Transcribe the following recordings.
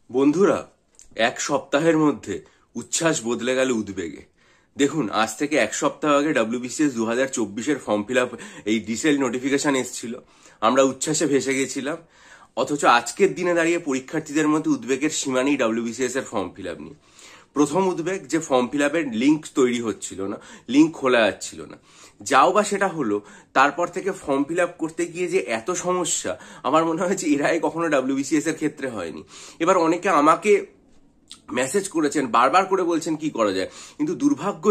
বন্ধুরা, এক সপ্তাহের মধ্যে উচ্ছ্বাস বদলে গেল উদ্বেগে। দেখুন, আজ থেকে এক সপ্তাহ আগে ডব্লিউবিসিএস 2024-এর ফর্ম ফিল আপ এই ডিসেল নোটিফিকেশন এসেছিল। আমরা উচ্ছ্বাসে ভেসে গেছিলাম। অথচ আজকের দিনে দাঁড়িয়ে পরীক্ষার্থীদের মধ্যে উদ্বেগের সীমা নেই ডব্লিউবিসিএস এর ফর্ম ফিল আপ নিয়ে। প্রথম উদ্বেগ যে ফর্ম ফিল আপের লিঙ্ক তৈরি হচ্ছিল না, লিঙ্ক খোলা যাচ্ছিল না। যাও বা সেটা হলো, তারপর থেকে ফর্ম ফিল আপ করতে গিয়ে যে এত সমস্যা, আমার মনে হয় যে এর আগে কখনো ডব্লিউবিসিএস এর ক্ষেত্রে হয়নি। এবার অনেকে আমাকে মেসেজ করেছেন, বারবার করে বলছেন কি করা যায়, কিন্তু দুর্ভাগ্য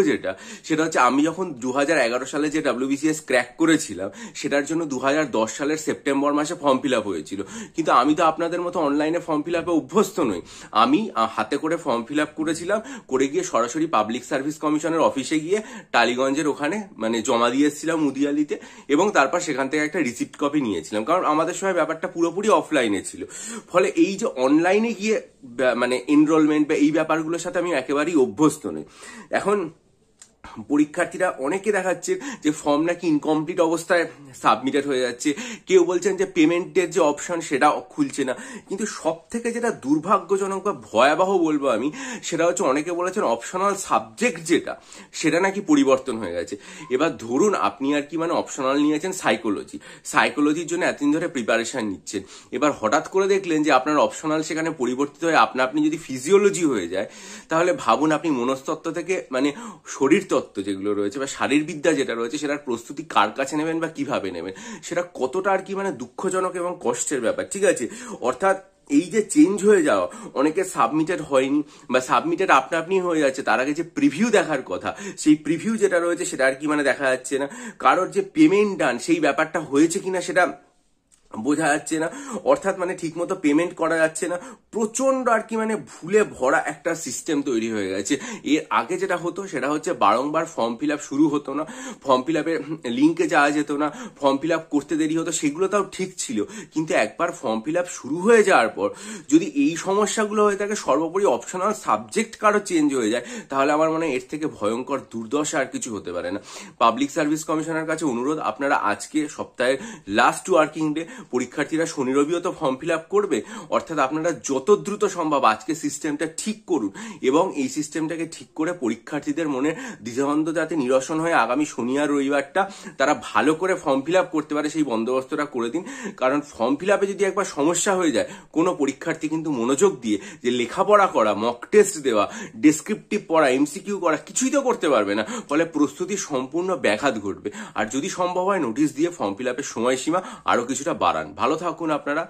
সেটা হচ্ছে আমি যখন 2011 সালে যে ডব্লিউবিসিএস ক্র্যাক করেছিলাম, সেটার জন্য 2010 সালের সেপ্টেম্বর মাসে ফর্ম ফিল আপ হয়েছিল। কিন্তু আমি তো আপনাদের মতো অনলাইনে ফর্ম ফিল আপে অভ্যস্ত নই। আমি হাতে করে ফর্ম ফিল আপ করেছিলাম, করে গিয়ে সরাসরি পাবলিক সার্ভিস কমিশনের অফিসে গিয়ে টালিগঞ্জের ওখানে জমা দিয়ে এসেছিলাম মুদিয়ালিতে, এবং তারপর সেখান থেকে একটা রিসিপ্ট কপি নিয়েছিলাম, কারণ আমাদের সময় ব্যাপারটা পুরোপুরি অফলাইনে ছিল। ফলে এই যে অনলাইনে গিয়ে এনরোলমেন্ট বা এই ব্যাপারগুলোর সাথে আমি একেবারেই অভ্যস্ত নই। এখন পরীক্ষার্থীরা অনেকে দেখাচ্ছে যে ফর্ম নাকি ইনকমপ্লিট অবস্থায় সাবমিটেড হয়ে যাচ্ছে, কেউ বলছেন যে পেমেন্টের যে অপশন সেটা খুলছে না। কিন্তু সব থেকে যেটা দুর্ভাগ্যজনক বা ভয়াবহ বলবো আমি, সেটা হচ্ছে অনেকে বলেছেন অপশনাল সাবজেক্ট সেটা নাকি পরিবর্তন হয়ে গেছে। এবার ধরুন আপনি আর কি অপশনাল নিয়েছেন সাইকোলজির জন্য এতদিন ধরে প্রিপারেশন নিচ্ছেন, এবার হঠাৎ করে দেখলেন যে আপনার অপশনাল সেখানে পরিবর্তিত হয়ে আপনি যদি ফিজিওলজি হয়ে যায়, তাহলে ভাবুন আপনি মনস্তত্ত্ব থেকে শরীর তত্ত্ব যেগুলো রয়েছে বা শারীরবিদ্যা যেটা রয়েছে, সেটার প্রস্তুতি কার কাছে নেবেন বা কিভাবে নেবেন, সেটা কতটা আর কি দুঃখজনক এবং কষ্টের ব্যাপার। ঠিক আছে, অর্থাৎ এই যে চেঞ্জ হয়ে যাওয়া, অনেকে সাবমিটেড হয়নি বা সাবমিটেড আপনি হয়ে যাচ্ছে, তার আগে যে প্রিভিউ দেখার কথা, সেই প্রিভিউ যেটা রয়েছে সেটা আর কি দেখা যাচ্ছে না। কারোর যে পেমেন্ট ডান, সেই ব্যাপারটা হয়েছে কিনা সেটা বোঝা যাচ্ছে না। অর্থাৎ ঠিক মতো পেমেন্ট করা যাচ্ছে না। প্রচন্ড আর কি ভুলে ভরা একটা সিস্টেম তৈরি হয়ে গেছে। এর আগে যেটা হতো সেটা হচ্ছে বারংবার ফর্ম ফিল আপ শুরু হতো না, ফর্ম ফিল আপের লিঙ্কে যাওয়া যেত না, ফর্ম ফিল আপ করতে দেরি হতো, সেগুলো তাও ঠিক ছিল। কিন্তু একবার ফর্ম ফিল আপ শুরু হয়ে যাওয়ার পর যদি এই সমস্যাগুলো হয়ে থাকে, সর্বোপরি অপশনাল সাবজেক্ট কারো চেঞ্জ হয়ে যায়, তাহলে আমার মনে হয় এর থেকে ভয়ঙ্কর দুর্দশা আর কিছু হতে পারে না। পাবলিক সার্ভিস কমিশনের কাছে অনুরোধ, আপনারা আজকে সপ্তাহের লাস্ট ওয়ার্কিং ডে, পরীক্ষার্থীরা শনি রবিও তো ফর্ম ফিল আপ করবে, অর্থাৎ আপনারা যত দ্রুত সম্ভব আজকে সিস্টেমটা ঠিক করুন, এবং এই সিস্টেমটাকে ঠিক করে পরীক্ষার্থীদের মনে দ্বিধাদ্বন্দ্ব যাতে নিরসন হয়ে আগামী শনি আর রবিবারটা তারা ভালো করে ফর্ম ফিল আপ করতে পারে, সেই বন্দোবস্তটা করে দিন। কারণ ফর্ম ফিল আপে যদি একবার সমস্যা হয়ে যায়, কোনো পরীক্ষার্থী কিন্তু মনোযোগ দিয়ে যে লেখাপড়া করা, মক টেস্ট দেওয়া, ডেসক্রিপটিভ পড়া, এমসিকিউ করা, কিছুই তো করতে পারবে না। ফলে প্রস্তুতির সম্পূর্ণ ব্যাঘাত ঘটবে। আর যদি সম্ভব হয় নোটিশ দিয়ে ফর্ম ফিল আপের সময়সীমা আরো কিছুটা বাড়ান। ভালো থাকুন আপনারা।